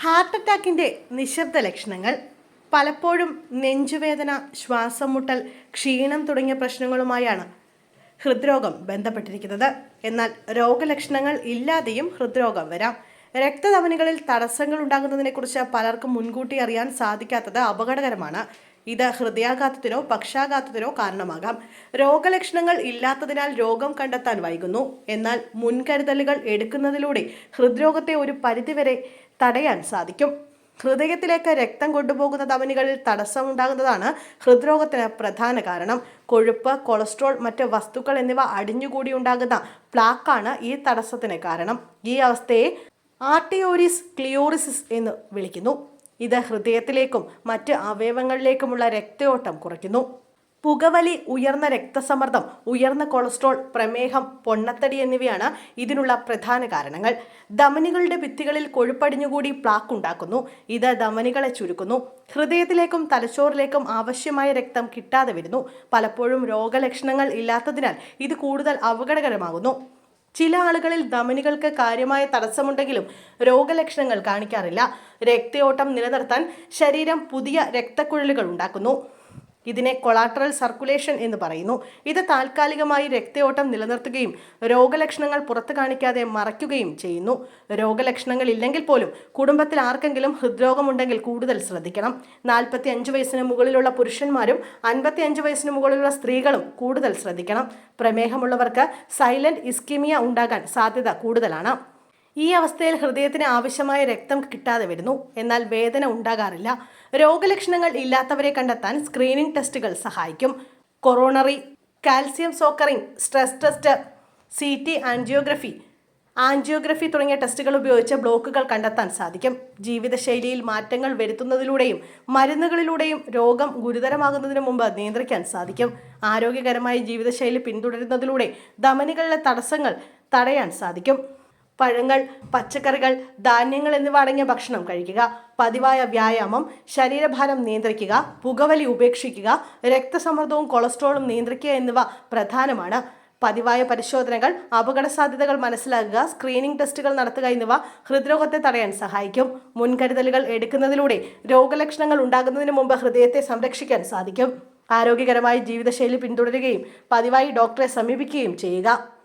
Heart അറ്റാക്കിൻ്റെ നിശബ്ദ ലക്ഷണങ്ങൾ പലപ്പോഴും നെഞ്ചുവേദന, ശ്വാസം മുട്ടൽ, ക്ഷീണം തുടങ്ങിയ പ്രശ്നങ്ങളുമായാണ് ഹൃദ്രോഗം ബന്ധപ്പെട്ടിരിക്കുന്നത്. എന്നാൽ രോഗലക്ഷണങ്ങൾ ഇല്ലാതെയും ഹൃദ്രോഗം വരാം. രക്തധമനികളിൽ തടസ്സങ്ങൾ ഉണ്ടാകുന്നതിനെക്കുറിച്ച് പലർക്കും മുൻകൂട്ടി അറിയാൻ സാധിക്കാത്തത് അപകടകരമാണ്. ഇത് ഹൃദയാഘാതത്തിനോ പക്ഷാഘാതത്തിനോ കാരണമാകാം. രോഗലക്ഷണങ്ങൾ ഇല്ലാത്തതിനാൽ രോഗം കണ്ടെത്താൻ വൈകുന്നു. എന്നാൽ മുൻകരുതലുകൾ എടുക്കുന്നതിലൂടെ ഹൃദ്രോഗത്തെ ഒരു പരിധിവരെ തടയാൻ സാധിക്കും. ഹൃദയത്തിലേക്ക് രക്തം കൊണ്ടുപോകുന്ന ധമനികളിൽ തടസ്സമുണ്ടാകുന്നതാണ് ഹൃദ്രോഗത്തിന് പ്രധാന കാരണം. കൊഴുപ്പ്, കൊളസ്ട്രോൾ, മറ്റ് വസ്തുക്കൾ എന്നിവ അടിഞ്ഞുകൂടി ഉണ്ടാകുന്ന പ്ലാക്കാണ് ഈ തടസ്സത്തിന് കാരണം. ഈ അവസ്ഥയെ ആർട്ടിയോരിസ് ക്ലിയോറിസിസ് എന്ന് വിളിക്കുന്നു. ഇത് ഹൃദയത്തിലേക്കും മറ്റ് അവയവങ്ങളിലേക്കുമുള്ള രക്തയോട്ടം കുറയ്ക്കുന്നു. പുകവലി, ഉയർന്ന രക്തസമ്മർദ്ദം, ഉയർന്ന കൊളസ്ട്രോൾ, പ്രമേഹം, പൊണ്ണത്തടി എന്നിവയാണ് ഇതിനുള്ള പ്രധാന കാരണങ്ങൾ. ധമനികളുടെ ഭിത്തികളിൽ കൊഴുപ്പടിഞ്ഞുകൂടി പ്ലാക്ക് ഉണ്ടാക്കുന്നു. ഇത് ധമനികളെ ചുരുക്കുന്നു. ഹൃദയത്തിലേക്കും തലച്ചോറിലേക്കും ആവശ്യമായ രക്തം കിട്ടാതെ വരുന്നു. പലപ്പോഴും രോഗലക്ഷണങ്ങൾ ഇല്ലാത്തതിനാൽ ഇത് കൂടുതൽ അപകടകരമാകുന്നു. ചില ആളുകളിൽ ധമനികൾക്ക് കാര്യമായ തടസ്സമുണ്ടെങ്കിലും രോഗലക്ഷണങ്ങൾ കാണിക്കാറില്ല. രക്തയോട്ടം നിലനിർത്താൻ ശരീരം പുതിയ രക്തക്കുഴലുകൾ ഉണ്ടാക്കുന്നു. ഇതിനെ കൊളാട്രൽ സർക്കുലേഷൻ എന്ന് പറയുന്നു. ഇത് താൽക്കാലികമായി രക്തയോട്ടം നിലനിർത്തുകയും രോഗലക്ഷണങ്ങൾ പുറത്തു കാണിക്കാതെ മറയ്ക്കുകയും ചെയ്യുന്നു. രോഗലക്ഷണങ്ങൾ ഇല്ലെങ്കിൽ പോലും കുടുംബത്തിൽ ആർക്കെങ്കിലും ഹൃദ്രോഗമുണ്ടെങ്കിൽ കൂടുതൽ ശ്രദ്ധിക്കണം. 45 വയസ്സിന് മുകളിലുള്ള പുരുഷന്മാരും 55 വയസ്സിന് മുകളിലുള്ള സ്ത്രീകളും കൂടുതൽ ശ്രദ്ധിക്കണം. പ്രമേഹമുള്ളവർക്ക് സൈലന്റ് ഇസ്കീമിയ ഉണ്ടാകാൻ സാധ്യത കൂടുതലാണ്. ഈ അവസ്ഥയിൽ ഹൃദയത്തിന് ആവശ്യമായ രക്തം കിട്ടാതെ വരുന്നു. എന്നാൽ വേദന ഉണ്ടാകാറില്ല. രോഗലക്ഷണങ്ങൾ ഇല്ലാത്തവരെ കണ്ടെത്താൻ സ്ക്രീനിംഗ് ടെസ്റ്റുകൾ സഹായിക്കും. Coronary, calcium scoring, stress test, CT angiography തുടങ്ങിയ ടെസ്റ്റുകൾ ഉപയോഗിച്ച് ബ്ലോക്കുകൾ കണ്ടെത്താൻ സാധിക്കും. ജീവിതശൈലിയിൽ മാറ്റങ്ങൾ വരുത്തുന്നതിലൂടെയും മരുന്നുകളിലൂടെയും രോഗം ഗുരുതരമാകുന്നതിന് മുമ്പ് നിയന്ത്രിക്കാൻ സാധിക്കും. ആരോഗ്യകരമായ ജീവിതശൈലി പിന്തുടരുന്നതിലൂടെ ധമനികളിലെ തടസ്സങ്ങൾ തടയാൻ സാധിക്കും. പഴങ്ങൾ, പച്ചക്കറികൾ, ധാന്യങ്ങൾ എന്നിവ അടങ്ങിയ ഭക്ഷണം കഴിക്കുക. പതിവായ വ്യായാമം, ശരീരഭാരം നിയന്ത്രിക്കുക, പുകവലി ഉപേക്ഷിക്കുക, രക്തസമ്മർദ്ദവും കൊളസ്ട്രോളും നിയന്ത്രിക്കുക എന്നിവ പ്രധാനമാണ്. പതിവായ പരിശോധനകൾ, അപകട സാധ്യതകൾ മനസ്സിലാക്കുക, സ്ക്രീനിംഗ് ടെസ്റ്റുകൾ നടത്തുക എന്നിവ ഹൃദ്രോഗത്തെ തടയാൻ സഹായിക്കും. മുൻകരുതലുകൾ എടുക്കുന്നതിലൂടെ രോഗലക്ഷണങ്ങൾ ഉണ്ടാകുന്നതിന് മുമ്പ് ഹൃദയത്തെ സംരക്ഷിക്കാൻ സാധിക്കും. ആരോഗ്യകരമായ ജീവിതശൈലി പിന്തുടരുകയും പതിവായി ഡോക്ടറെ സമീപിക്കുകയും ചെയ്യുക.